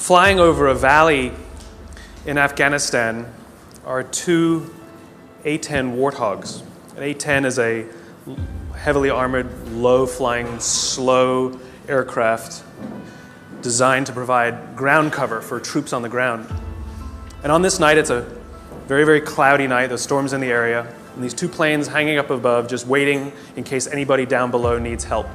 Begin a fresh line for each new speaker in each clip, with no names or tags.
Flying over a valley in Afghanistan are two A-10 Warthogs. An A-10 is a heavily armored, low-flying, slow aircraft designed to provide ground cover for troops on the ground. And on this night, it's a very, very cloudy night. There's storms in the area, and these two planes hanging up above, just waiting in case anybody down below needs help.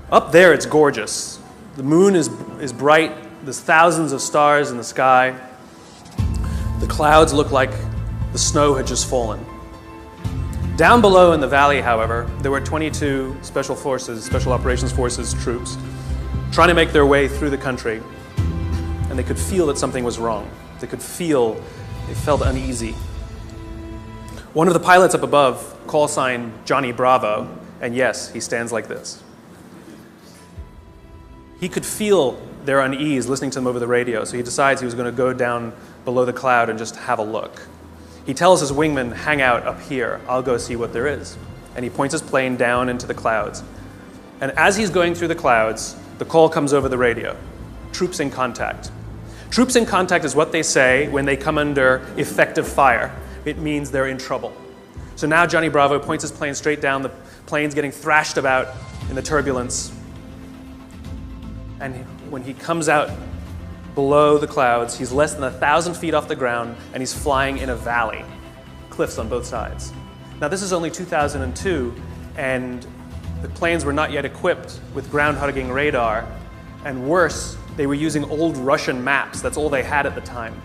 Up there, it's gorgeous. The moon is bright. There's thousands of stars in the sky. The clouds look like the snow had just fallen. Down below in the valley, however, there were 22 Special Operations Forces troops trying to make their way through the country, and they could feel that something was wrong. They felt uneasy. One of the pilots up above, call sign Johnny Bravo, and yes, he stands like this. He could feel their unease listening to them over the radio, so he decides he was going to go down below the cloud and just have a look. He tells his wingman, hang out up here, I'll go see what there is. And he points his plane down into the clouds. And as he's going through the clouds, the call comes over the radio. Troops in contact. Troops in contact is what they say when they come under effective fire. It means they're in trouble. So now Johnny Bravo points his plane straight down. The plane's getting thrashed about in the turbulence. And when he comes out below the clouds, he's less than 1,000 feet off the ground, and he's flying in a valley, cliffs on both sides. Now, this is only 2002, and the planes were not yet equipped with ground-hugging radar, and worse, they were using old Russian maps. That's all they had at the time.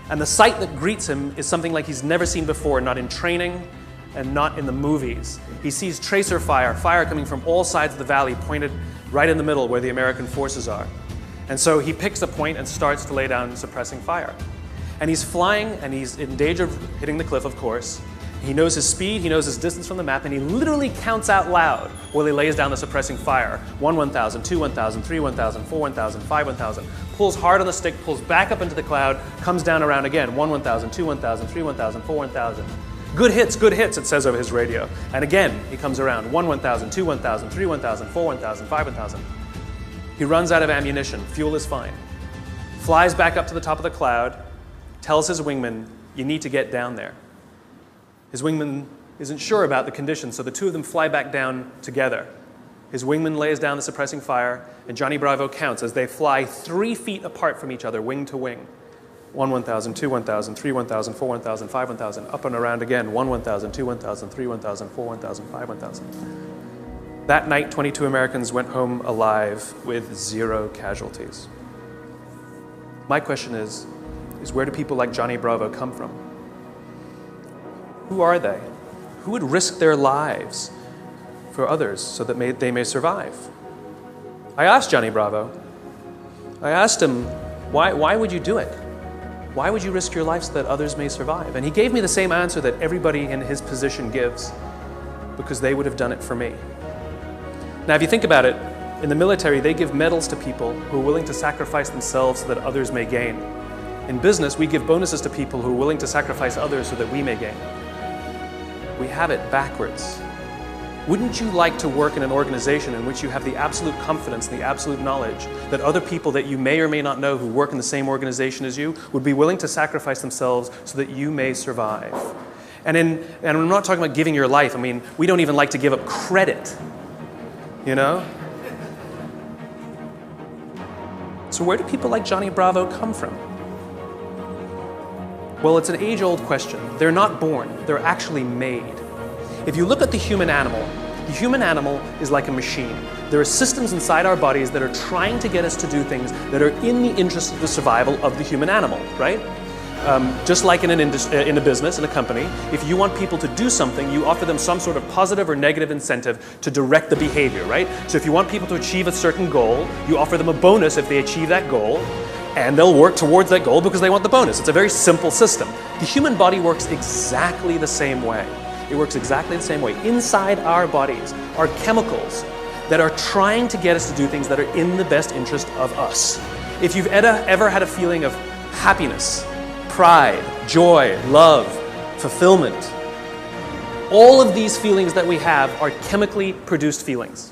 And the sight that greets him is something like he's never seen before, not in training and not in the movies. He sees tracer fire coming from all sides of the valley, pointed right in the middle where the American forces are. And so he picks a point and starts to lay down suppressing fire. And he's flying, and he's in danger of hitting the cliff, of course. He knows his speed, he knows his distance from the map, and he literally counts out loud while he lays down the suppressing fire. 1 1,000, 2 1,000, 3 1,000, 4 1,000, 5 1,000. Pulls hard on the stick, pulls back up into the cloud, comes down around again. 1 1,000, 2 1,000, 3 1,000, 4 1,000. Good hits, it says over his radio. And again, he comes around. 1 1,000, 2 1,000, 3 1,000, 4 1,000, 5 1,000. He runs out of ammunition. Fuel is fine. Flies back up to the top of the cloud, tells his wingman, you need to get down there. His wingman isn't sure about the conditions, so the two of them fly back down together. His wingman lays down the suppressing fire, and Johnny Bravo counts as they fly 3 feet apart from each other, wing to wing. 1 1,000, 2 1,000, 3 1,000, 4 1,000, 5 1,000, up and around again. 1 1,000, 2 1,000, 3 1,000, 4 1,000, 5 1,000. That night, 22 Americans went home alive with 0 casualties. My question is where do people like Johnny Bravo come from? Who are they? Who would risk their lives for others so that they may survive? I asked Johnny Bravo. I asked him, why would you do it? Why would you risk your life so that others may survive? And he gave me the same answer that everybody in his position gives, because they would have done it for me. Now, if you think about it, in the military, they give medals to people who are willing to sacrifice themselves so that others may gain. In business, we give bonuses to people who are willing to sacrifice others so that we may gain. We have it backwards. Wouldn't you like to work in an organization in which you have the absolute confidence and the absolute knowledge that other people that you may or may not know who work in the same organization as you would be willing to sacrifice themselves so that you may survive? And I'm not talking about giving your life. I mean, we don't even like to give up credit, you know? So where do people like Johnny Bravo come from? Well, it's an age-old question. They're not born, they're actually made. If you look at the human animal is like a machine. There are systems inside our bodies that are trying to get us to do things that are in the interest of the survival of the human animal, right? Just like in a business, in a company, if you want people to do something, you offer them some sort of positive or negative incentive to direct the behavior, right? So if you want people to achieve a certain goal, you offer them a bonus if they achieve that goal, and they'll work towards that goal because they want the bonus. It's a very simple system. The human body works exactly the same way. It works exactly the same way. Inside our bodies are chemicals that are trying to get us to do things that are in the best interest of us. If you've ever had a feeling of happiness, pride, joy, love, fulfillment, all of these feelings that we have are chemically produced feelings.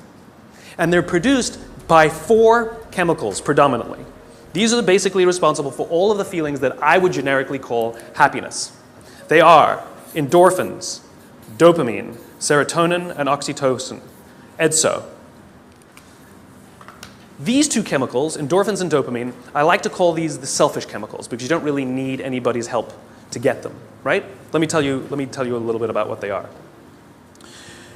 And they're produced by 4 chemicals predominantly. These are basically responsible for all of the feelings that I would generically call happiness. They are endorphins, dopamine, serotonin, and oxytocin. EDSO. These two chemicals, endorphins and dopamine, I like to call these the selfish chemicals because you don't really need anybody's help to get them, right? Let me tell you a little bit about what they are.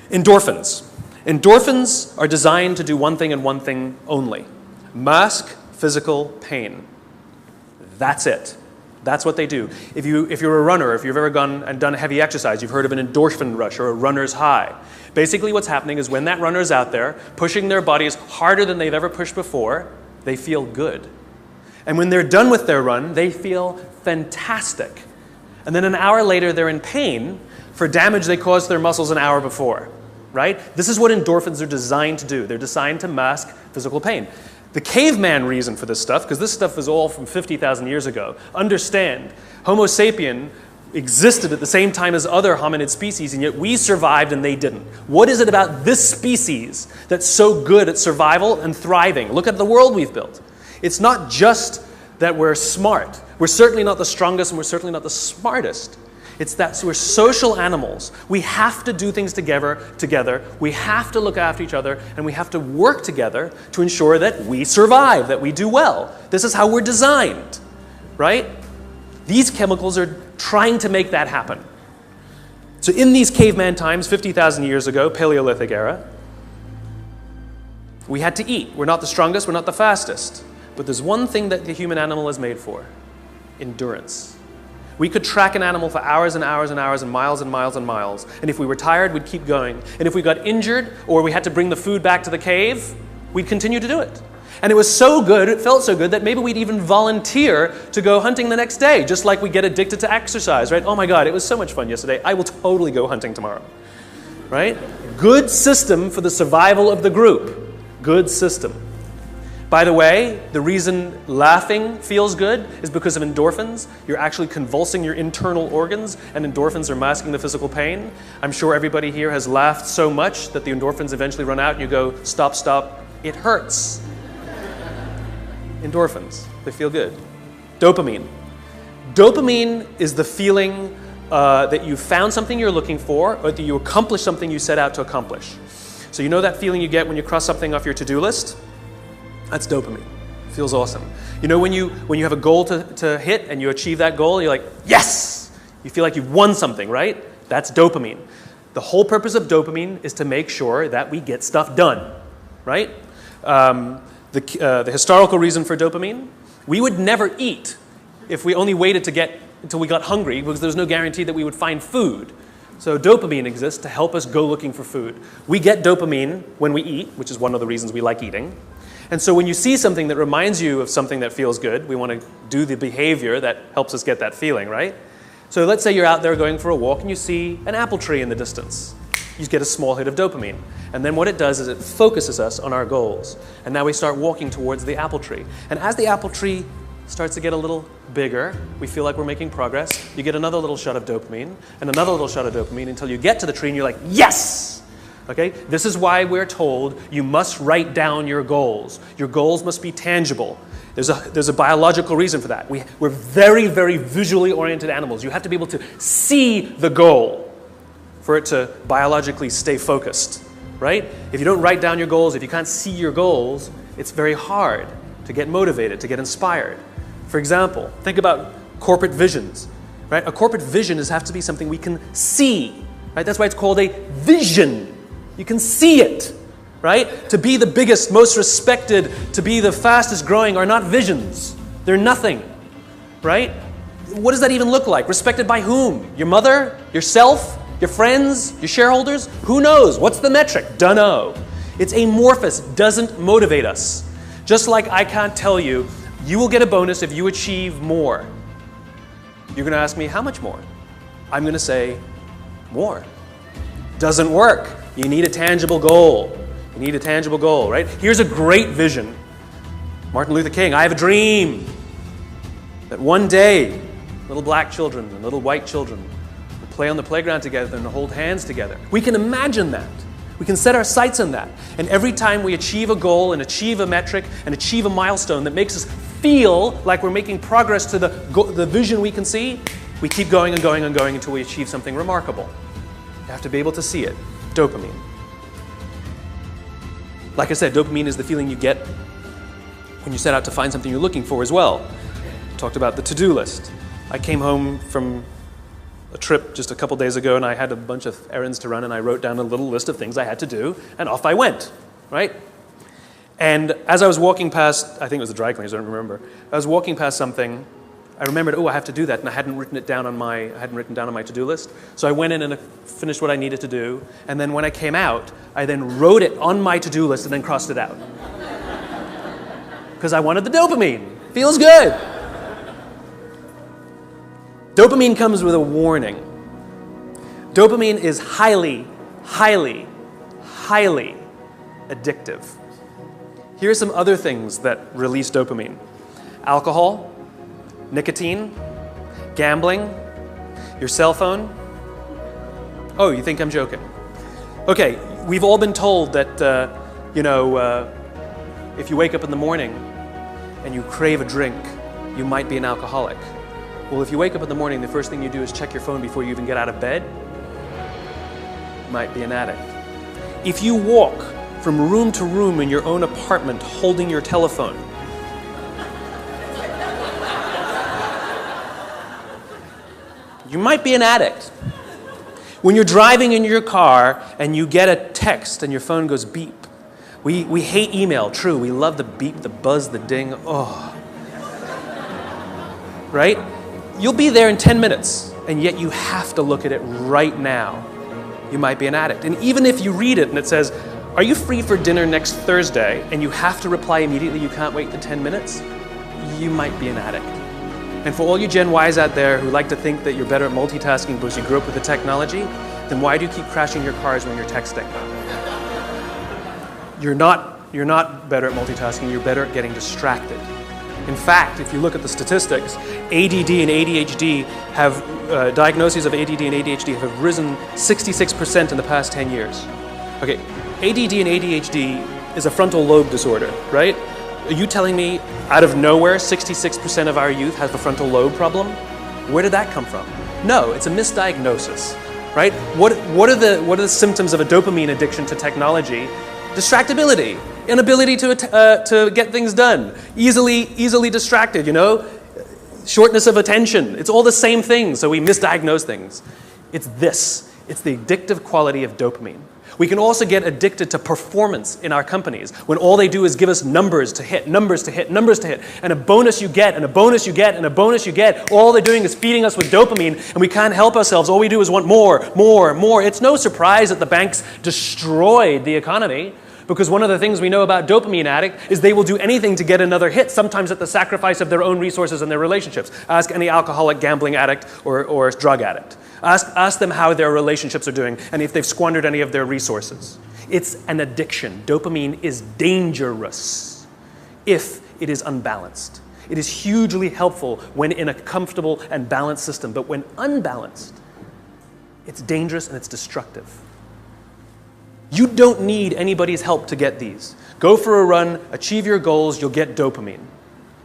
Endorphins. Endorphins are designed to do one thing and one thing only. Mask physical pain. That's it. That's what they do. If you're a runner, if you've ever gone and done heavy exercise, you've heard of an endorphin rush or a runner's high. Basically what's happening is when that runner's out there pushing their bodies harder than they've ever pushed before, they feel good. And when they're done with their run, they feel fantastic. And then an hour later, they're in pain for damage they caused to their muscles an hour before, right? This is what endorphins are designed to do. They're designed to mask physical pain. The caveman reason for this stuff, because this stuff is all from 50,000 years ago, understand, Homo sapien existed at the same time as other hominid species, and yet we survived and they didn't. What is it about this species that's so good at survival and thriving? Look at the world we've built. It's not just that we're smart. We're certainly not the strongest and we're certainly not the smartest. It's that we're social animals. We have to do things together. We have to look after each other, and we have to work together to ensure that we survive, that we do well. This is how we're designed, right? These chemicals are trying to make that happen. So in these caveman times, 50,000 years ago, Paleolithic era, we had to eat. We're not the strongest, we're not the fastest. But there's one thing that the human animal is made for: endurance. We could track an animal for hours and hours and hours and miles and miles and miles. And if we were tired, we'd keep going. And if we got injured or we had to bring the food back to the cave, we'd continue to do it. And it was so good, it felt so good, that maybe we'd even volunteer to go hunting the next day, just like we get addicted to exercise, right? Oh my God, it was so much fun yesterday. I will totally go hunting tomorrow, right? Good system for the survival of the group. Good system. By the way, the reason laughing feels good is because of endorphins. You're actually convulsing your internal organs, and endorphins are masking the physical pain. I'm sure everybody here has laughed so much that the endorphins eventually run out and you go, stop, stop, it hurts. Endorphins, they feel good. Dopamine. Dopamine is the feeling that you found something you're looking for, or that you accomplished something you set out to accomplish. So you know that feeling you get when you cross something off your to-do list? That's dopamine. Feels awesome. You know when you have a goal to hit and you achieve that goal, you're like, yes! You feel like you've won something, right? That's dopamine. The whole purpose of dopamine is to make sure that we get stuff done, right? The historical reason for dopamine, we would never eat if we only waited until we got hungry, because there's no guarantee that we would find food. So dopamine exists to help us go looking for food. We get dopamine when we eat, which is one of the reasons we like eating. And so when you see something that reminds you of something that feels good, we want to do the behavior that helps us get that feeling, right? So let's say you're out there going for a walk and you see an apple tree in the distance. You get a small hit of dopamine. And then what it does is it focuses us on our goals. And now we start walking towards the apple tree. And as the apple tree starts to get a little bigger, we feel like we're making progress. You get another little shot of dopamine and another little shot of dopamine until you get to the tree and you're like, yes! Okay? This is why we're told you must write down your goals. Your goals must be tangible. There's a biological reason for that. We're very, very visually oriented animals. You have to be able to see the goal for it to biologically stay focused, right? If you don't write down your goals, if you can't see your goals, it's very hard to get motivated, to get inspired. For example, think about corporate visions, right? A corporate vision has to be something we can see, right? That's why it's called a vision. You can see it, right? To be the biggest, most respected, to be the fastest growing are not visions. They're nothing, right? What does that even look like? Respected by whom? Your mother? Yourself? Your friends? Your shareholders? Who knows? What's the metric? Dunno. It's amorphous, doesn't motivate us. Just like I can't tell you, you will get a bonus if you achieve more. You're going to ask me, how much more? I'm going to say, more. Doesn't work. You need a tangible goal. You need a tangible goal, right? Here's a great vision. Martin Luther King, I have a dream that one day little black children and little white children will play on the playground together and hold hands together. We can imagine that. We can set our sights on that. And every time we achieve a goal and achieve a metric and achieve a milestone that makes us feel like we're making progress to the vision we can see, we keep going and going and going until we achieve something remarkable. You have to be able to see it. Dopamine. Like I said, dopamine is the feeling you get when you set out to find something you're looking for as well. Talked about the to-do list. I came home from a trip just a couple days ago and I had a bunch of errands to run and I wrote down a little list of things I had to do and off I went, right? And as I was walking past, I think it was the dry cleaners, I don't remember. I was walking past something, I remembered, I have to do that, and I hadn't written down on my to-do list. So I went in and finished what I needed to do, and then when I came out, I then wrote it on my to-do list and then crossed it out. Because I wanted the dopamine. Feels good. Dopamine comes with a warning. Dopamine is highly, highly, highly addictive. Here are some other things that release dopamine. Alcohol, nicotine, gambling, your cell phone. Oh, you think I'm joking? Okay, we've all been told that, if you wake up in the morning and you crave a drink, you might be an alcoholic. Well, if you wake up in the morning, the first thing you do is check your phone before you even get out of bed, you might be an addict. If you walk from room to room in your own apartment holding your telephone, you might be an addict. When you're driving in your car and you get a text and your phone goes beep. We hate email, true. We love the beep, the buzz, the ding. Oh. Right? You'll be there in 10 minutes, and yet you have to look at it right now. You might be an addict. And even if you read it and it says, are you free for dinner next Thursday? And you have to reply immediately, you can't wait the 10 minutes. You might be an addict. And for all you Gen Ys out there who like to think that you're better at multitasking because you grew up with the technology, then why do you keep crashing your cars when you're texting? You're not better at multitasking, you're better at getting distracted. In fact, if you look at the statistics, ADD and ADHD have, diagnoses of ADD and ADHD have risen 66% in the past 10 years. Okay, ADD and ADHD is a frontal lobe disorder, right? Are you telling me out of nowhere 66% of our youth has the frontal lobe problem? Where did that come from? No, it's a misdiagnosis, right? What are the symptoms of a dopamine addiction to technology? Distractibility, inability to get things done, easily distracted, shortness of attention. It's all the same thing, so we misdiagnose things. It's the addictive quality of dopamine. We can also get addicted to performance in our companies when all they do is give us numbers to hit, numbers to hit, numbers to hit, and a bonus you get, and a bonus you get, and a bonus you get. All they're doing is feeding us with dopamine, and we can't help ourselves. All we do is want more, more, more. It's no surprise that the banks destroyed the economy, because one of the things we know about dopamine addict is they will do anything to get another hit, sometimes at the sacrifice of their own resources and their relationships. Ask any alcoholic, gambling addict, or drug addict. Ask them how their relationships are doing and if they've squandered any of their resources. It's an addiction. Dopamine is dangerous if it is unbalanced. It is hugely helpful when in a comfortable and balanced system, but when unbalanced, it's dangerous and it's destructive. You don't need anybody's help to get these. Go for a run, achieve your goals, you'll get dopamine.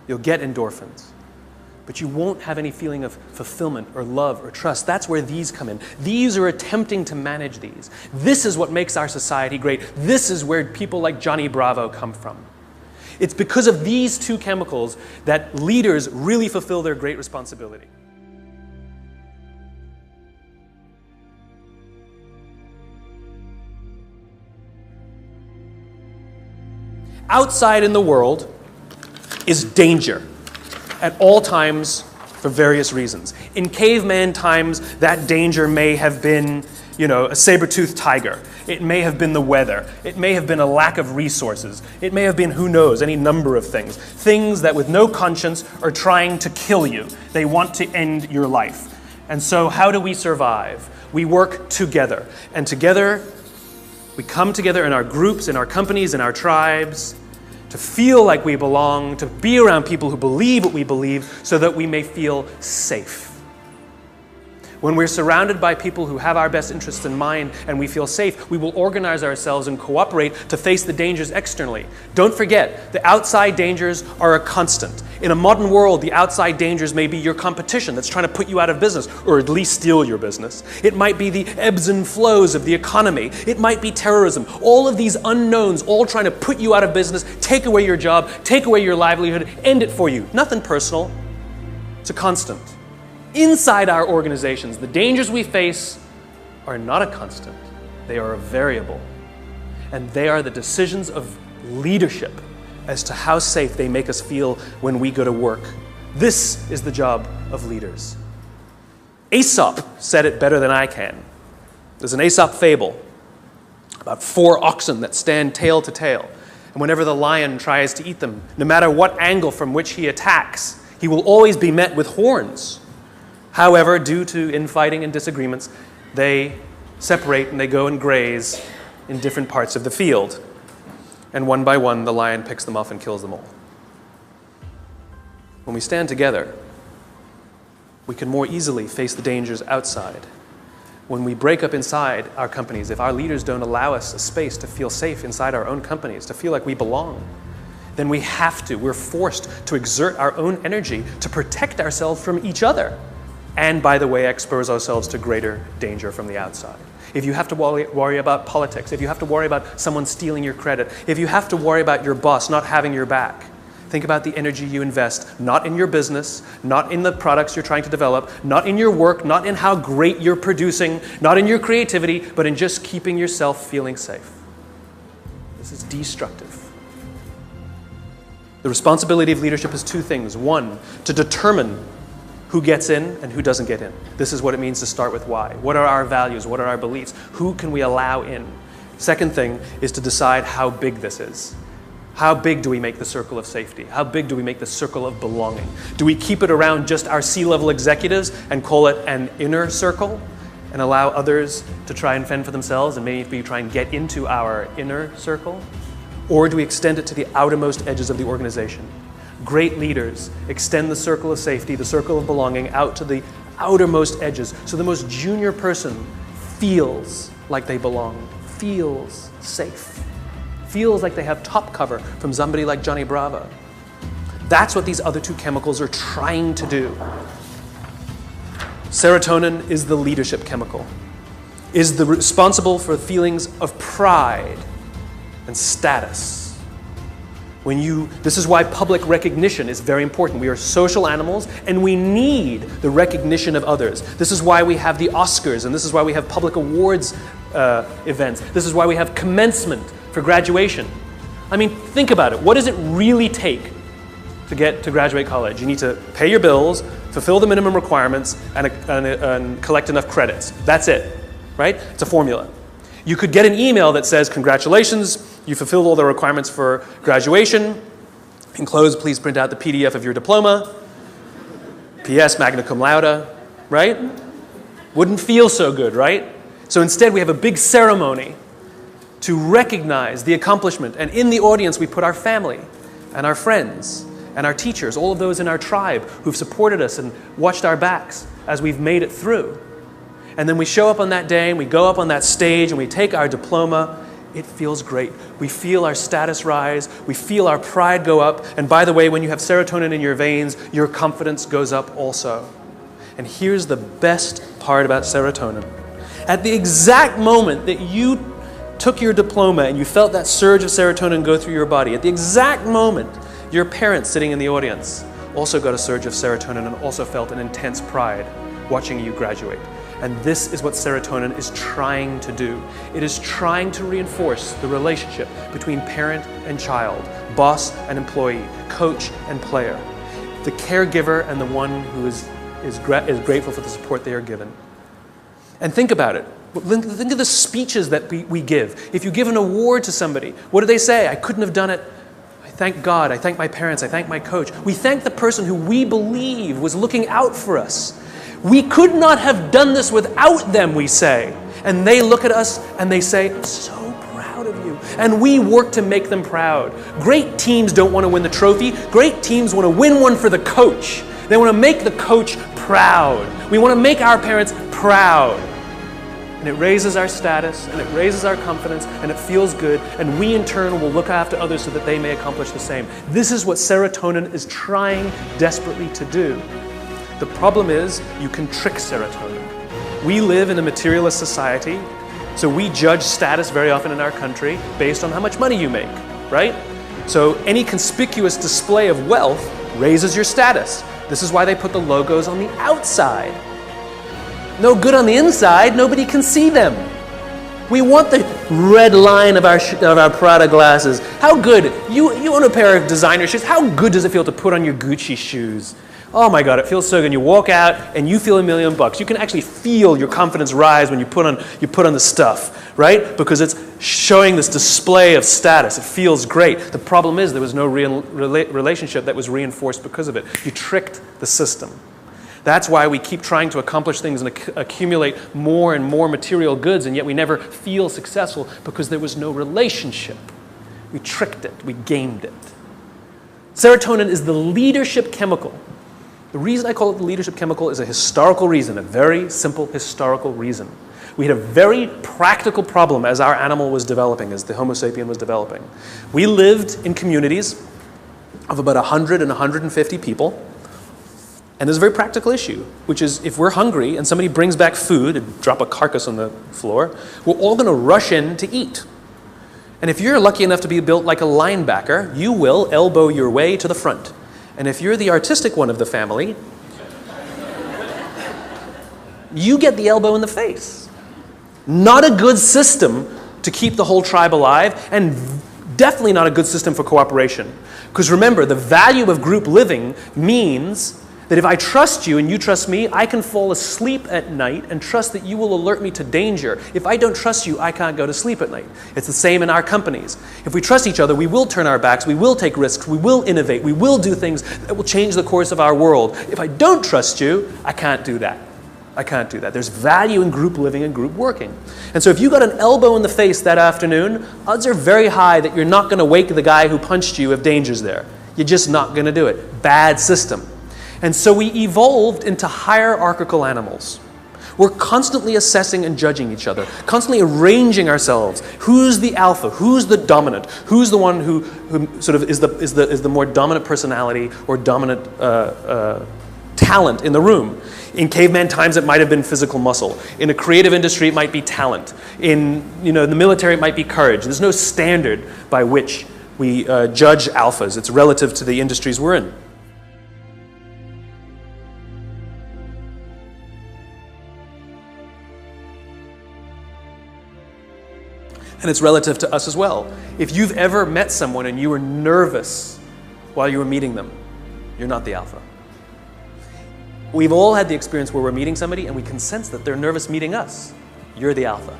You'll get endorphins. But you won't have any feeling of fulfillment or love or trust. That's where these come in. These are attempting to manage these. This is what makes our society great. This is where people like Johnny Bravo come from. It's because of these two chemicals that leaders really fulfill their great responsibility. Outside in the world is danger at all times for various reasons. In caveman times, that danger may have been, a saber-toothed tiger. It may have been the weather. It may have been a lack of resources. It may have been, who knows, any number of things. Things that with no conscience are trying to kill you. They want to end your life. And so how do we survive? We work together. And together, we come together in our groups, in our companies, in our tribes, to feel like we belong, to be around people who believe what we believe, so that we may feel safe. When we're surrounded by people who have our best interests in mind and we feel safe, we will organize ourselves and cooperate to face the dangers externally. Don't forget, the outside dangers are a constant. In a modern world, the outside dangers may be your competition that's trying to put you out of business, or at least steal your business. It might be the ebbs and flows of the economy. It might be terrorism. All of these unknowns, all trying to put you out of business, take away your job, take away your livelihood, end it for you. Nothing personal. It's a constant. Inside our organizations, the dangers we face are not a constant. They are a variable. And they are the decisions of leadership as to how safe they make us feel when we go to work. This is the job of leaders. Aesop said it better than I can. There's an Aesop fable about 4 oxen that stand tail to tail. And whenever the lion tries to eat them, no matter what angle from which he attacks, he will always be met with horns. However, due to infighting and disagreements, they separate and they go and graze in different parts of the field. And one by one, the lion picks them off and kills them all. When we stand together, we can more easily face the dangers outside. When we break up inside our companies, if our leaders don't allow us a space to feel safe inside our own companies, to feel like we belong, then we're forced to exert our own energy to protect ourselves from each other. And, by the way, expose ourselves to greater danger from the outside. If you have to worry about politics, if you have to worry about someone stealing your credit, if you have to worry about your boss not having your back, think about the energy you invest, not in your business, not in the products you're trying to develop, not in your work, not in how great you're producing, not in your creativity, but in just keeping yourself feeling safe. This is destructive. The responsibility of leadership is 2 things. 1, to determine who gets in and who doesn't get in. This is what it means to start with why. What are our values? What are our beliefs? Who can we allow in? Second thing is to decide how big this is. How big do we make the circle of safety? How big do we make the circle of belonging? Do we keep it around just our C-level executives and call it an inner circle and allow others to try and fend for themselves and maybe try and get into our inner circle? Or do we extend it to the outermost edges of the organization? Great leaders extend the circle of safety, the circle of belonging, out to the outermost edges, so the most junior person feels like they belong, feels safe, feels like they have top cover from somebody like Johnny Bravo. That's what these other 2 chemicals are trying to do. Serotonin is the leadership chemical, is responsible for feelings of pride and status. This is why public recognition is very important. We are social animals and we need the recognition of others. This is why we have the Oscars and this is why we have public awards events. This is why we have commencement for graduation. I mean, think about it. What does it really take to get to graduate college? You need to pay your bills, fulfill the minimum requirements, and collect enough credits. That's it, right? It's a formula. You could get an email that says, congratulations, you fulfilled all the requirements for graduation. Enclosed, please print out the PDF of your diploma. PS, magna cum laude, right? Wouldn't feel so good, right? So instead, we have a big ceremony to recognize the accomplishment. And in the audience, we put our family and our friends and our teachers, all of those in our tribe who've supported us and watched our backs as we've made it through. And then we show up on that day and we go up on that stage and we take our diploma. It feels great. We feel our status rise. We feel our pride go up. And by the way, when you have serotonin in your veins, your confidence goes up also. And here's the best part about serotonin. At the exact moment that you took your diploma and you felt that surge of serotonin go through your body, at the exact moment, your parents sitting in the audience also got a surge of serotonin and also felt an intense pride watching you graduate. And this is what serotonin is trying to do. It is trying to reinforce the relationship between parent and child, boss and employee, coach and player, the caregiver and the one who is grateful for the support they are given. And think about it. Think of the speeches that we give. If you give an award to somebody, what do they say? I couldn't have done it. I thank God. I thank my parents. I thank my coach. We thank the person who we believe was looking out for us. We could not have done this without them, we say. And they look at us and they say, I'm so proud of you. And we work to make them proud. Great teams don't want to win the trophy. Great teams want to win one for the coach. They want to make the coach proud. We want to make our parents proud. And it raises our status, and it raises our confidence, and it feels good, and we in turn will look after others so that they may accomplish the same. This is what serotonin is trying desperately to do. The problem is, you can trick serotonin. We live in a materialist society, so we judge status very often in our country based on how much money you make, right? So any conspicuous display of wealth raises your status. This is why they put the logos on the outside. No good on the inside, nobody can see them. We want the red line of our Prada glasses. How good, you own a pair of designer shoes, how good does it feel to put on your Gucci shoes? Oh my God, it feels so good. You walk out and you feel $1 million. You can actually feel your confidence rise when you put on the stuff, right? Because it's showing this display of status. It feels great. The problem is there was no real relationship that was reinforced because of it. You tricked the system. That's why we keep trying to accomplish things and accumulate more and more material goods, and yet we never feel successful because there was no relationship. We tricked it. We gamed it. Serotonin is the leadership chemical. The reason I call it the leadership chemical is a historical reason, a very simple historical reason. We had a very practical problem as our animal was developing, as the Homo sapien was developing. We lived in communities of about 100 and 150 people. And there's a very practical issue, which is if we're hungry and somebody brings back food and drop a carcass on the floor, we're all going to rush in to eat. And if you're lucky enough to be built like a linebacker, you will elbow your way to the front. And if you're the artistic one of the family, you get the elbow in the face. Not a good system to keep the whole tribe alive, and definitely not a good system for cooperation. Because remember, the value of group living means that if I trust you and you trust me, I can fall asleep at night and trust that you will alert me to danger. If I don't trust you, I can't go to sleep at night. It's the same in our companies. If we trust each other, we will turn our backs, we will take risks, we will innovate, we will do things that will change the course of our world. If I don't trust you, I can't do that. I can't do that. There's value in group living and group working. And so if you got an elbow in the face that afternoon, odds are very high that you're not going to wake the guy who punched you if danger's there. You're just not going to do it. Bad system. And so we evolved into hierarchical animals. We're constantly assessing and judging each other, constantly arranging ourselves. Who's the alpha? Who's the dominant? Who's the one who sort of is the more dominant personality or dominant talent in the room? In caveman times, it might have been physical muscle. In a creative industry, it might be talent. In the military, it might be courage. There's no standard by which we judge alphas. It's relative to the industries we're in. And it's relative to us as well. If you've ever met someone and you were nervous while you were meeting them, you're not the alpha. We've all had the experience where we're meeting somebody and we can sense that they're nervous meeting us. You're the alpha.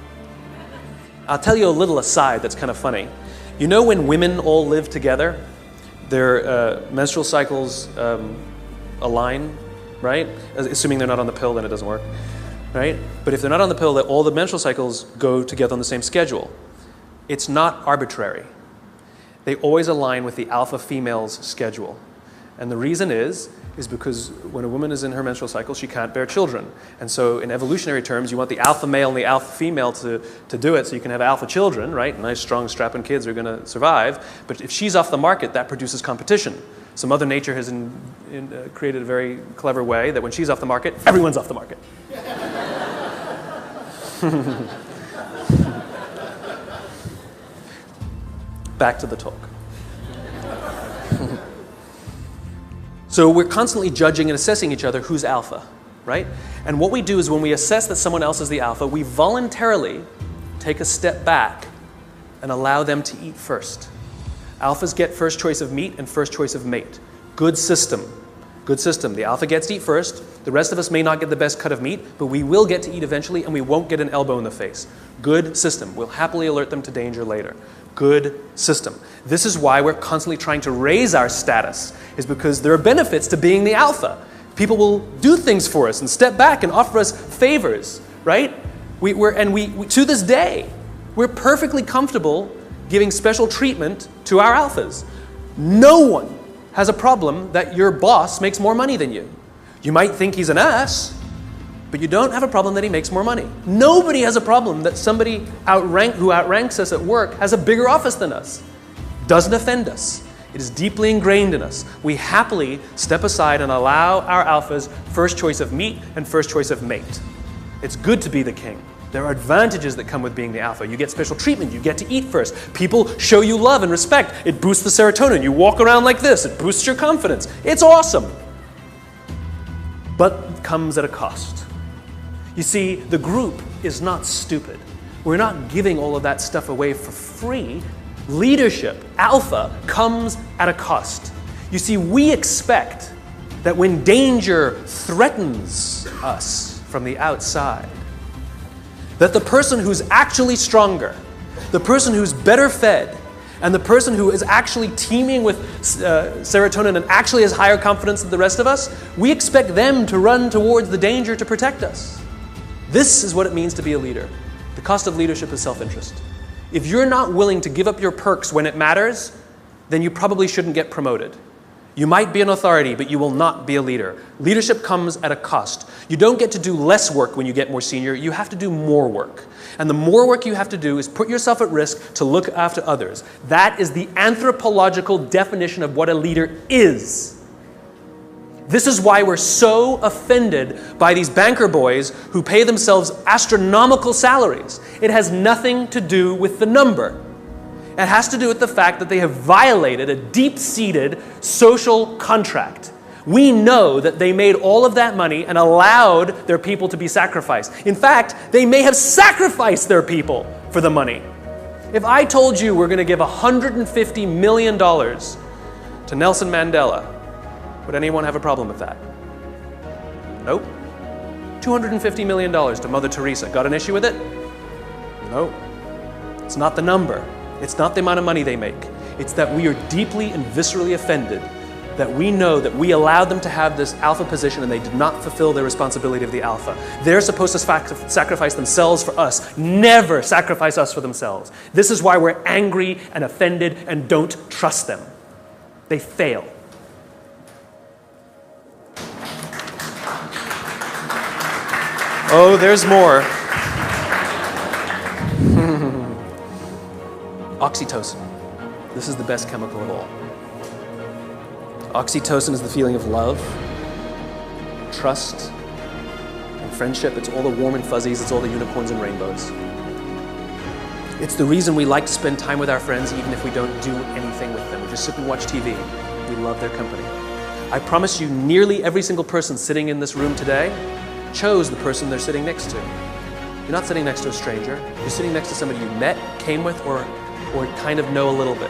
I'll tell you a little aside that's kind of funny. You know when women all live together, their menstrual cycles align, right? Assuming they're not on the pill, then it doesn't work, right? But if they're not on the pill, all the menstrual cycles go together on the same schedule. It's not arbitrary. They always align with the alpha female's schedule. And the reason is because when a woman is in her menstrual cycle, she can't bear children. And so in evolutionary terms, you want the alpha male and the alpha female to do it so you can have alpha children, right? Nice, strong, strapping kids are going to survive. But if she's off the market, that produces competition. So Mother Nature has created a very clever way that when she's off the market, everyone's off the market. Back to the talk. So we're constantly judging and assessing each other who's alpha, right? And what we do is when we assess that someone else is the alpha, we voluntarily take a step back and allow them to eat first. Alphas get first choice of meat and first choice of mate. Good system. Good system. The alpha gets to eat first. The rest of us may not get the best cut of meat, but we will get to eat eventually and we won't get an elbow in the face. Good system. We'll happily alert them to danger later. Good system. This is why we're constantly trying to raise our status, is because there are benefits to being the alpha. People will do things for us and step back and offer us favors, right? We to this day, we're perfectly comfortable giving special treatment to our alphas. No one has a problem that your boss makes more money than you. You might think he's an ass, But you don't have a problem that he makes more money. Nobody has a problem that somebody who outranks us at work has a bigger office than us. Doesn't offend us. It is deeply ingrained in us. We happily step aside and allow our alphas first choice of meat and first choice of mate. It's good to be the king. There are advantages that come with being the alpha. You get special treatment. You get to eat first. People show you love and respect. It boosts the serotonin. You walk around like this. It boosts your confidence. It's awesome. But it comes at a cost. You see, the group is not stupid. We're not giving all of that stuff away for free. Leadership, alpha, comes at a cost. You see, we expect that when danger threatens us from the outside, that the person who's actually stronger, the person who's better fed, and the person who is actually teeming with serotonin and actually has higher confidence than the rest of us, we expect them to run towards the danger to protect us. This is what it means to be a leader. The cost of leadership is self-interest. If you're not willing to give up your perks when it matters, then you probably shouldn't get promoted. You might be an authority, but you will not be a leader. Leadership comes at a cost. You don't get to do less work when you get more senior. You have to do more work. And the more work you have to do is put yourself at risk to look after others. That is the anthropological definition of what a leader is. This is why we're so offended by these banker boys who pay themselves astronomical salaries. It has nothing to do with the number. It has to do with the fact that they have violated a deep-seated social contract. We know that they made all of that money and allowed their people to be sacrificed. In fact, they may have sacrificed their people for the money. If I told you we're going to give $150 million to Nelson Mandela, would anyone have a problem with that? Nope. $250 million to Mother Teresa. Got an issue with it? Nope. It's not the number. It's not the amount of money they make. It's that we are deeply and viscerally offended that we know that we allowed them to have this alpha position and they did not fulfill their responsibility of the alpha. They're supposed to sacrifice themselves for us, never sacrifice us for themselves. This is why we're angry and offended and don't trust them. They fail. Oh, there's more. Oxytocin. This is the best chemical of all. Oxytocin is the feeling of love, trust, and friendship. It's all the warm and fuzzies. It's all the unicorns and rainbows. It's the reason we like to spend time with our friends even if we don't do anything with them. We just sit and watch TV. We love their company. I promise you, nearly every single person sitting in this room today chose the person they're sitting next to. You're not sitting next to a stranger. You're sitting next to somebody you met, came with, or kind of know a little bit.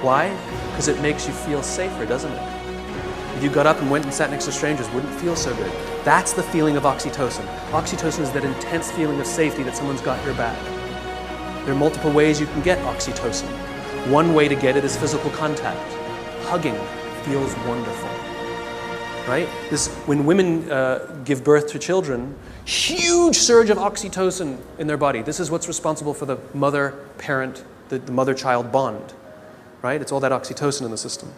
Why? Because it makes you feel safer, doesn't it? If you got up and went and sat next to strangers, it wouldn't feel so good. That's the feeling of oxytocin. Oxytocin is that intense feeling of safety that someone's got your back. There are multiple ways you can get oxytocin. One way to get it is physical contact. Hugging feels wonderful. Right? When women give birth to children, huge surge of oxytocin in their body. This is what's responsible for the mother-parent, the mother-child bond. Right? It's all that oxytocin in the system.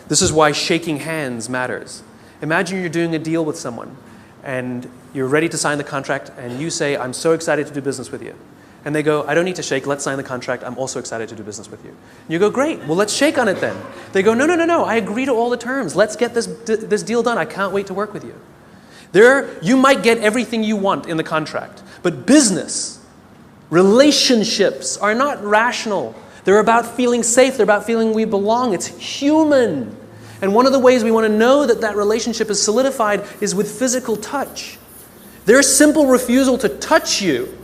This is why shaking hands matters. Imagine you're doing a deal with someone and you're ready to sign the contract and you say, I'm so excited to do business with you. And they go, I don't need to shake, let's sign the contract, I'm also excited to do business with you. And you go, great, well let's shake on it then. They go, no, I agree to all the terms, let's get this deal done, I can't wait to work with you. You might get everything you want in the contract, but business, relationships are not rational. They're about feeling safe, they're about feeling we belong, it's human. And one of the ways we want to know that that relationship is solidified is with physical touch. Their simple refusal to touch you,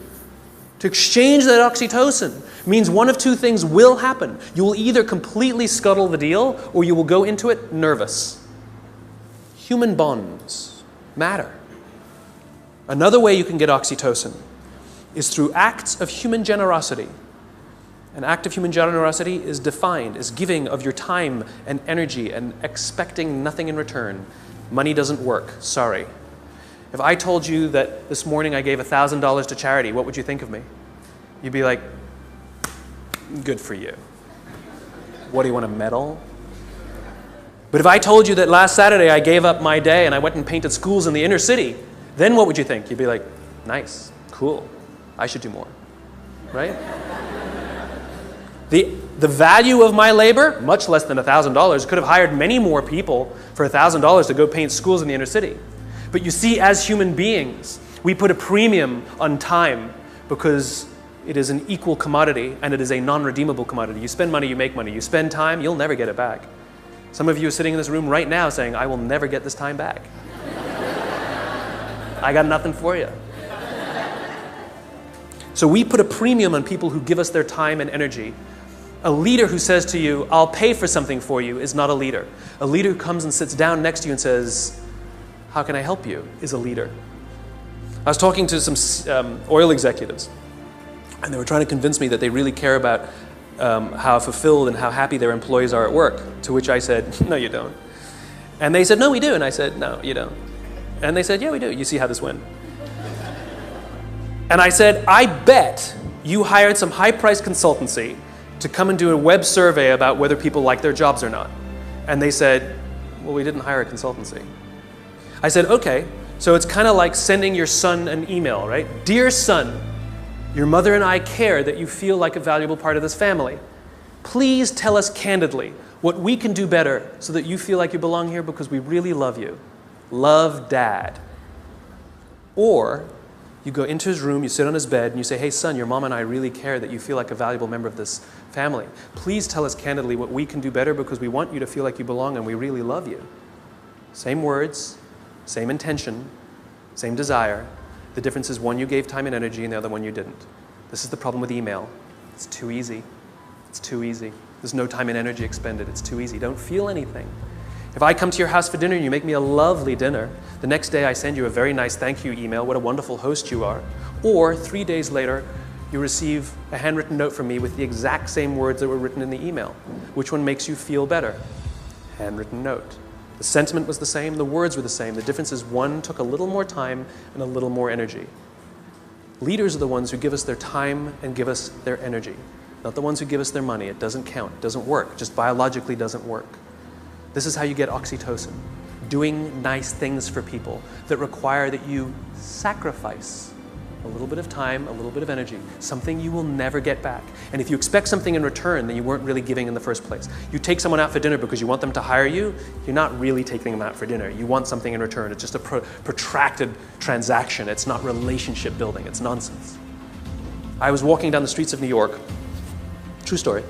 to exchange that oxytocin, means one of two things will happen. You will either completely scuttle the deal or you will go into it nervous. Human bonds matter. Another way you can get oxytocin is through acts of human generosity. An act of human generosity is defined as giving of your time and energy and expecting nothing in return. Money doesn't work, sorry. If I told you that this morning I gave $1,000 to charity, what would you think of me? You'd be like, good for you. What, do you want a medal? But if I told you that last Saturday I gave up my day and I went and painted schools in the inner city, Then what would you think? You'd be like, nice, cool, I should do more, right? The value of my labor, much less than $1,000, could have hired many more people for $1,000 to go paint schools in the inner city. But you see, as human beings, we put a premium on time because it is an equal commodity and it is a non-redeemable commodity. You spend money, you make money. You spend time, you'll never get it back. Some of you are sitting in this room right now saying, I will never get this time back. I got nothing for you. So we put a premium on people who give us their time and energy. A leader who says to you, I'll pay for something for you, is not a leader. A leader who comes and sits down next to you and says, how can I help you, is a leader. I was talking to some oil executives, and they were trying to convince me that they really care about how fulfilled and how happy their employees are at work, to which I said, no, you don't. And they said, no, we do. And I said, no, you don't. And they said, yeah, we do. You see how this went. And I said, I bet you hired some high-priced consultancy to come and do a web survey about whether people like their jobs or not. And they said, well, we didn't hire a consultancy. I said, okay, so it's kind of like sending your son an email, right? Dear son, your mother and I care that you feel like a valuable part of this family. Please tell us candidly what we can do better so that you feel like you belong here because we really love you. Love, Dad. Or you go into his room, you sit on his bed, and you say, hey, son, your mom and I really care that you feel like a valuable member of this family. Please tell us candidly what we can do better because we want you to feel like you belong and we really love you. Same words, same intention, same desire. The difference is one you gave time and energy and the other one you didn't. This is the problem with email. It's too easy. It's too easy. There's no time and energy expended. It's too easy. Don't feel anything. If I come to your house for dinner and you make me a lovely dinner, the next day I send you a very nice thank you email, what a wonderful host you are. Or 3 days later, you receive a handwritten note from me with the exact same words that were written in the email. Which one makes you feel better? Handwritten note. The sentiment was the same, the words were the same. The difference is one took a little more time and a little more energy. Leaders are the ones who give us their time and give us their energy, not the ones who give us their money. It doesn't count, it doesn't work, it just biologically doesn't work. This is how you get oxytocin, doing nice things for people that require that you sacrifice a little bit of time, a little bit of energy, something you will never get back. And if you expect something in return, then you weren't really giving in the first place. You take someone out for dinner because you want them to hire you, you're not really taking them out for dinner. You want something in return. It's just a protracted transaction. It's not relationship building. It's nonsense. I was walking down the streets of New York, true story,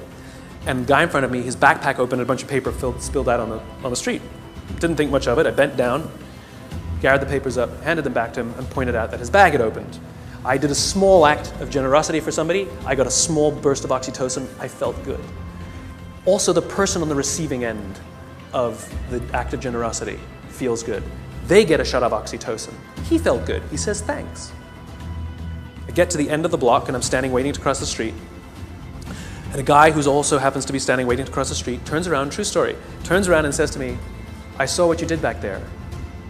and the guy in front of me, his backpack opened and a bunch of paper spilled out on the street. Didn't think much of it. I bent down, gathered the papers up, handed them back to him, and pointed out that his bag had opened. I did a small act of generosity for somebody. I got a small burst of oxytocin. I felt good. Also, the person on the receiving end of the act of generosity feels good. They get a shot of oxytocin. He felt good. He says thanks. I get to the end of the block, and I'm standing waiting to cross the street. And a guy who also happens to be standing waiting to cross the street turns around, true story, turns around and says to me, I saw what you did back there.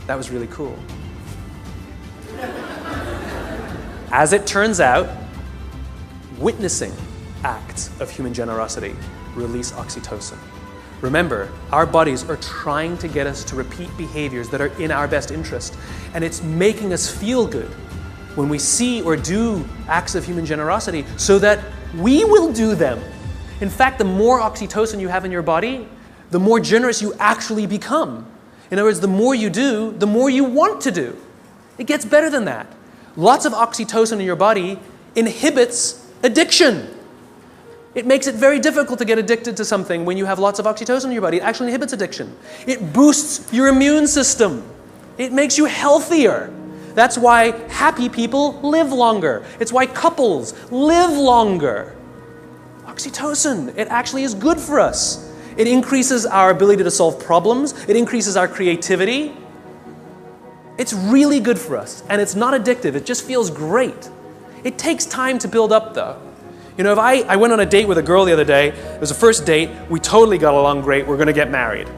That was really cool. As it turns out, witnessing acts of human generosity release oxytocin. Remember, our bodies are trying to get us to repeat behaviors that are in our best interest, and it's making us feel good when we see or do acts of human generosity so that we will do them. In fact, the more oxytocin you have in your body, the more generous you actually become. In other words, the more you do, the more you want to do. It gets better than that. Lots of oxytocin in your body inhibits addiction. It makes it very difficult to get addicted to something when you have lots of oxytocin in your body. It actually inhibits addiction. It boosts your immune system. It makes you healthier. That's why happy people live longer. It's why couples live longer. Oxytocin, it actually is good for us. It increases our ability to solve problems. It increases our creativity. It's really good for us, and it's not addictive. It just feels great. It takes time to build up, though. You know, if I went on a date with a girl the other day, it was a first date, we totally got along great, we're going to get married.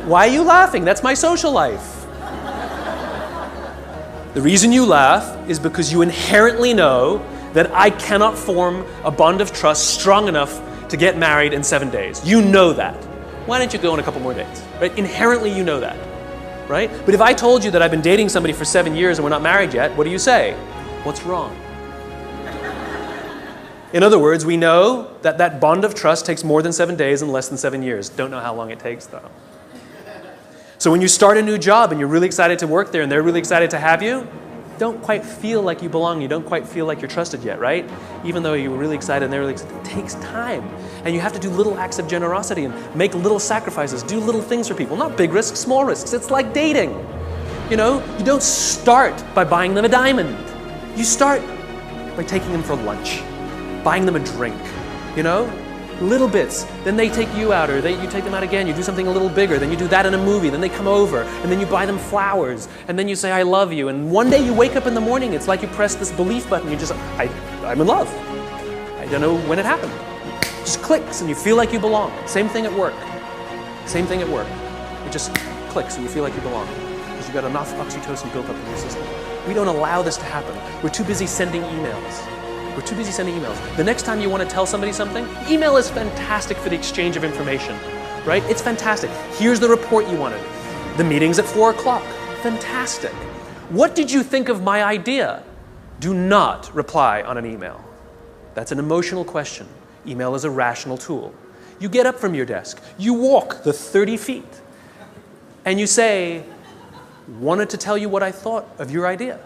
Why are you laughing? That's my social life. The reason you laugh is because you inherently know that I cannot form a bond of trust strong enough to get married in 7 days. You know that. Why don't you go on a couple more dates? Right? Inherently, you know that. right? But if I told you that I've been dating somebody for 7 years and we're not married yet, what do you say? What's wrong? In other words, we know that that bond of trust takes more than 7 days and less than 7 years. Don't know how long it takes, though. So when you start a new job and you're really excited to work there and they're really excited to have you, don't quite feel like you belong. You don't quite feel like you're trusted yet, right? Even though you're really excited and they're really excited. It takes time. And you have to do little acts of generosity and make little sacrifices, do little things for people. Not big risks, small risks. It's like dating. You know, you don't start by buying them a diamond. You start by taking them for lunch, buying them a drink, you know? Little bits. Then they take you out, or you take them out again. You do something a little bigger. Then you do that in a movie. Then they come over, and then you buy them flowers, and then you say, I love you. And one day you wake up in the morning, it's like you press this belief button. You just, I'm in love. I don't know when it happened. It just clicks, and you feel like you belong. Same thing at work. Same thing at work. It just clicks, and you feel like you belong. Because you've got enough oxytocin built up in your system. We don't allow this to happen. We're too busy sending emails. We're too busy sending emails. The next time you want to tell somebody something, email is fantastic for the exchange of information, right? It's fantastic. Here's the report you wanted. The meeting's at 4 o'clock. Fantastic. What did you think of my idea? Do not reply on an email. That's an emotional question. Email is a rational tool. You get up from your desk. You walk the 30 feet. And you say, wanted to tell you what I thought of your idea.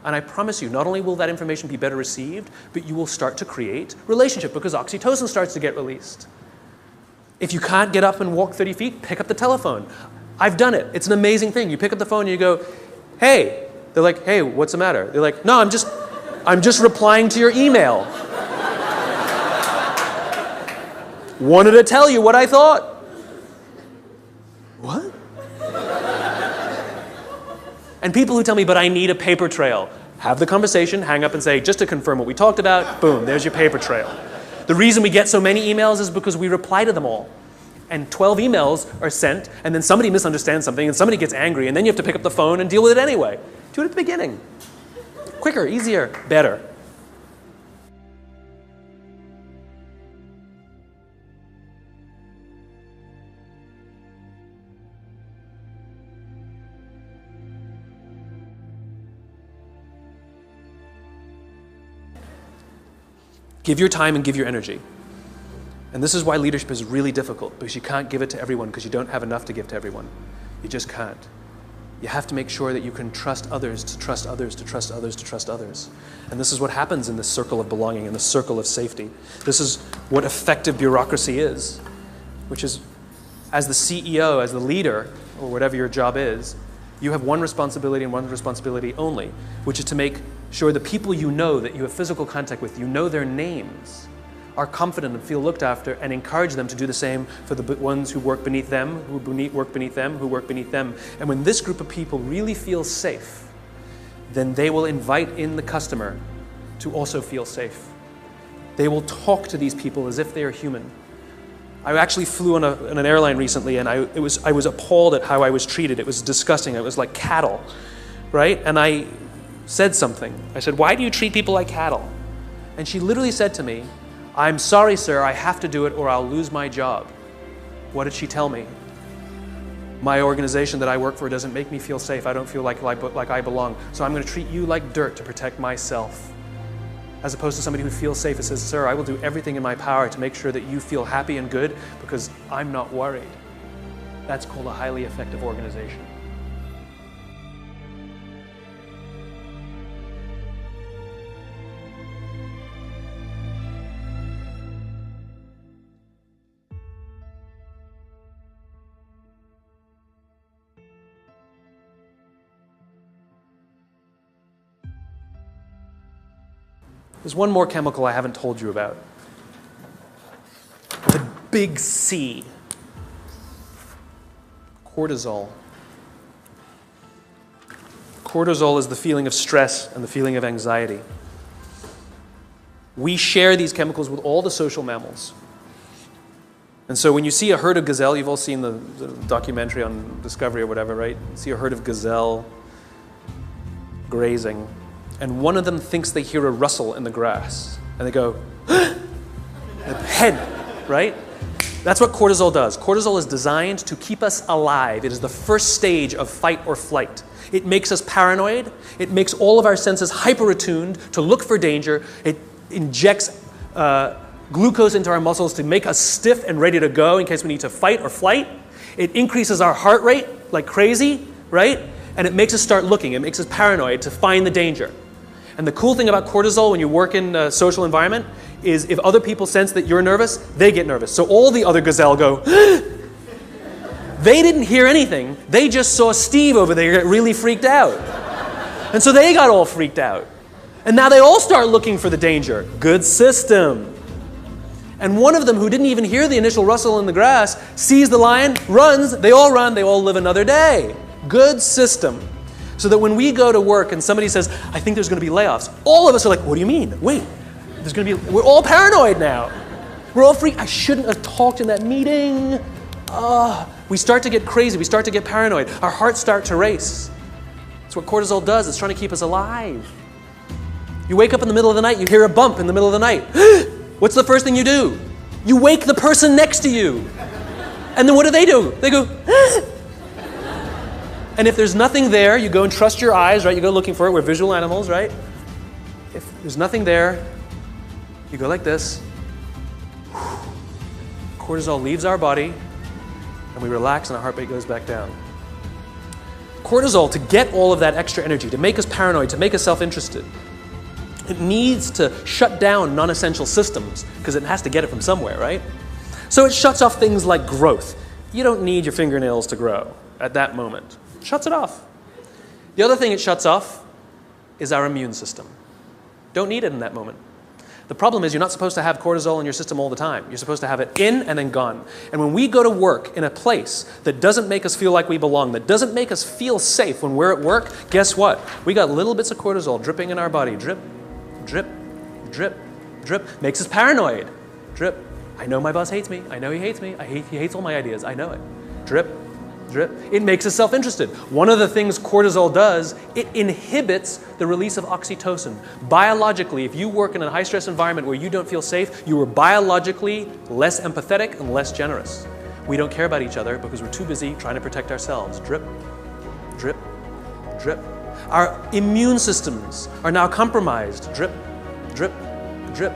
And I promise you, not only will that information be better received, but you will start to create relationship because oxytocin starts to get released. If you can't get up and walk 30 feet, pick up the telephone. I've done it. It's an amazing thing. You pick up the phone and you go, hey. They're like, hey, what's the matter? They're like, no, I'm just replying to your email. Wanted to tell you what I thought. What? And people who tell me, but I need a paper trail, have the conversation, hang up and say, just to confirm what we talked about, boom, there's your paper trail. The reason we get so many emails is because we reply to them all. And 12 emails are sent, and then somebody misunderstands something, and somebody gets angry, and then you have to pick up the phone and deal with it anyway. Do it at the beginning. Quicker, easier, better. Give your time and give your energy. And this is why leadership is really difficult, because you can't give it to everyone because you don't have enough to give to everyone. You just can't. You have to make sure that you can trust others, to trust others, to trust others, to trust others. And this is what happens in this circle of belonging, in the circle of safety. This is what effective bureaucracy is, which is, as the CEO, as the leader, or whatever your job is, you have one responsibility and one responsibility only, which is to make sure the people you know that you have physical contact with, you know their names, are confident and feel looked after, and encourage them to do the same for the ones who work beneath them, who work beneath them, who work beneath them. And when this group of people really feel safe, then they will invite in the customer to also feel safe. They will talk to these people as if they are human. I actually flew on an airline recently, and I was appalled at how I was treated. It was disgusting. It was like cattle, right? And I said something. I said, why do you treat people like cattle? And she literally said to me, I'm sorry, sir, I have to do it or I'll lose my job. What did she tell me? My organization that I work for doesn't make me feel safe. I don't feel like I belong. So I'm going to treat you like dirt to protect myself. As opposed to somebody who feels safe and says, sir, I will do everything in my power to make sure that you feel happy and good because I'm not worried. That's called a highly effective organization. There's one more chemical I haven't told you about. The big C. Cortisol. Cortisol is the feeling of stress and the feeling of anxiety. We share these chemicals with all the social mammals. And so when you see a herd of gazelle, you've all seen the documentary on Discovery or whatever, right? You see a herd of gazelle grazing. And one of them thinks they hear a rustle in the grass. And they go, the head, right? That's what cortisol does. Cortisol is designed to keep us alive. It is the first stage of fight or flight. It makes us paranoid. It makes all of our senses hyper-attuned to look for danger. It injects glucose into our muscles to make us stiff and ready to go in case we need to fight or flight. It increases our heart rate like crazy, right? And it makes us start looking. It makes us paranoid to find the danger. And the cool thing about cortisol when you work in a social environment is if other people sense that you're nervous, they get nervous. So all the other gazelle go, they didn't hear anything. They just saw Steve over there get really freaked out. And so they got all freaked out. And now they all start looking for the danger. Good system. And one of them who didn't even hear the initial rustle in the grass sees the lion, runs, they all run, they all live another day. Good system. So that when we go to work and somebody says, I think there's going to be layoffs, all of us are like, what do you mean? Wait, there's going to be, we're all paranoid now. We're all freaked. I shouldn't have talked in that meeting. We start to get crazy. We start to get paranoid. Our hearts start to race. That's what cortisol does. It's trying to keep us alive. You wake up in the middle of the night, you hear a bump in the middle of the night. What's the first thing you do? You wake the person next to you. And then what do? They go, And if there's nothing there, you go and trust your eyes, right? You go looking for it. We're visual animals, right? If there's nothing there, you go like this. Cortisol leaves our body, and we relax, and our heart rate goes back down. Cortisol, to get all of that extra energy, to make us paranoid, to make us self-interested, it needs to shut down non-essential systems, because it has to get it from somewhere, right? So it shuts off things like growth. You don't need your fingernails to grow at that moment. It shuts it off. The other thing it shuts off is our immune system. Don't need it in that moment. The problem is you're not supposed to have cortisol in your system all the time. You're supposed to have it in and then gone. And when we go to work in a place that doesn't make us feel like we belong, that doesn't make us feel safe when we're at work, guess what? We got little bits of cortisol dripping in our body. Drip, drip, drip, drip. Makes us paranoid. Drip. I know my boss hates me. I know he hates me. He hates all my ideas. I know it. Drip, drip. It makes us self-interested. One of the things cortisol does, it inhibits the release of oxytocin. Biologically, if you work in a high-stress environment where you don't feel safe, you are biologically less empathetic and less generous. We don't care about each other because we're too busy trying to protect ourselves. Drip, drip, drip. Our immune systems are now compromised. Drip, drip, drip.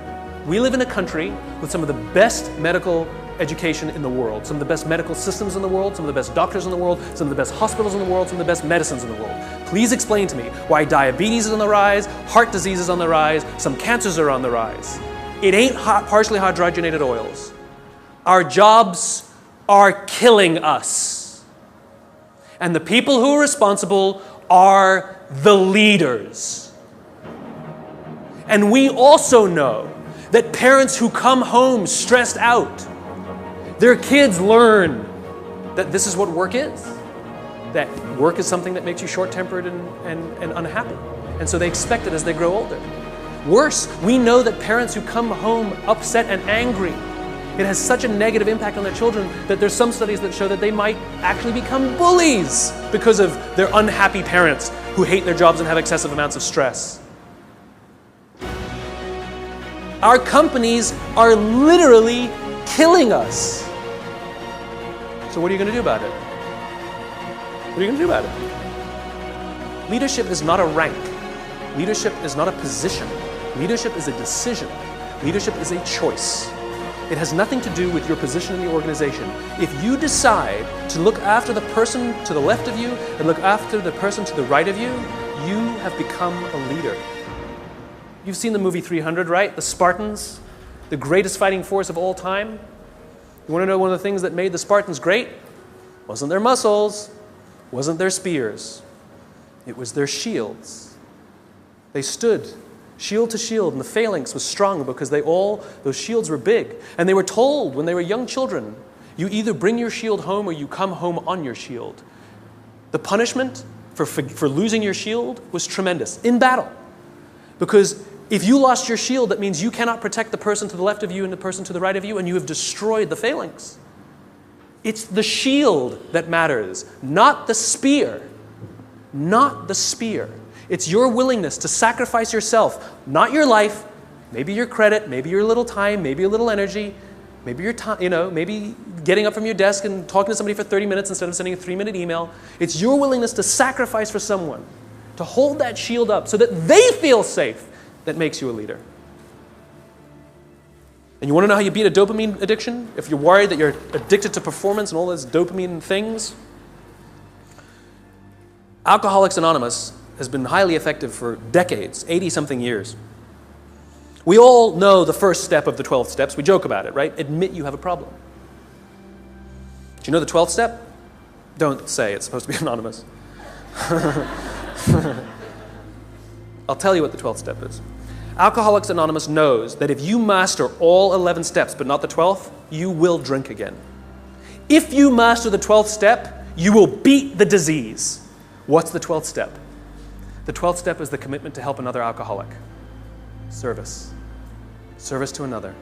We live in a country with some of the best medical education in the world, some of the best medical systems in the world, some of the best doctors in the world, some of the best hospitals in the world, some of the best medicines in the world. Please explain to me why diabetes is on the rise, heart disease is on the rise, some cancers are on the rise. It ain't partially hydrogenated oils. Our jobs are killing us. And the people who are responsible are the leaders. And we also know that parents who come home stressed out, their kids learn that this is what work is. That work is something that makes you short-tempered and unhappy. And so they expect it as they grow older. Worse, we know that parents who come home upset and angry, it has such a negative impact on their children that there's some studies that show that they might actually become bullies because of their unhappy parents who hate their jobs and have excessive amounts of stress. Our companies are literally killing us. So what are you going to do about it? What are you going to do about it? Leadership is not a rank. Leadership is not a position. Leadership is a decision. Leadership is a choice. It has nothing to do with your position in the organization. If you decide to look after the person to the left of you and look after the person to the right of you, you have become a leader. You've seen the movie 300, right? The Spartans, the greatest fighting force of all time. You want to know one of the things that made the Spartans great? Wasn't their muscles, wasn't their spears. It was their shields. They stood shield to shield, and the phalanx was strong because those shields were big. And they were told when they were young children, you either bring your shield home or you come home on your shield. The punishment for losing your shield was tremendous in battle. Because if you lost your shield, that means you cannot protect the person to the left of you and the person to the right of you, and you have destroyed the phalanx. It's the shield that matters, not the spear. Not the spear. It's your willingness to sacrifice yourself, not your life, maybe your credit, maybe your little time, maybe a little energy, Maybe maybe getting up from your desk and talking to somebody for 30 minutes instead of sending a 3-minute email. It's your willingness to sacrifice for someone, to hold that shield up so that they feel safe, that makes you a leader. And you want to know how you beat a dopamine addiction? If you're worried that you're addicted to performance and all those dopamine things, Alcoholics Anonymous has been highly effective for decades, 80-something years. We all know the first step of the 12 steps. We joke about it, right? Admit you have a problem. Do you know the 12th step? Don't say, it's supposed to be anonymous. I'll tell you what the 12th step is. Alcoholics Anonymous knows that if you master all 11 steps but not the 12th, you will drink again. If you master the 12th step, you will beat the disease. What's the 12th step? The 12th step is the commitment to help another alcoholic. Service. Service to another.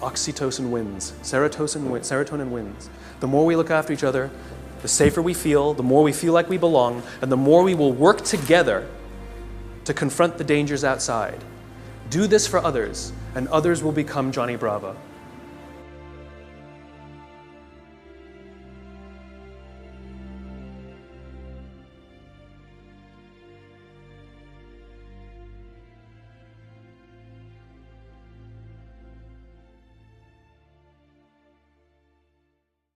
Oxytocin wins. Serotonin wins. The more we look after each other, the safer we feel, the more we feel like we belong, and the more we will work together to confront the dangers outside. Do this for others, and others will become Johnny Bravo.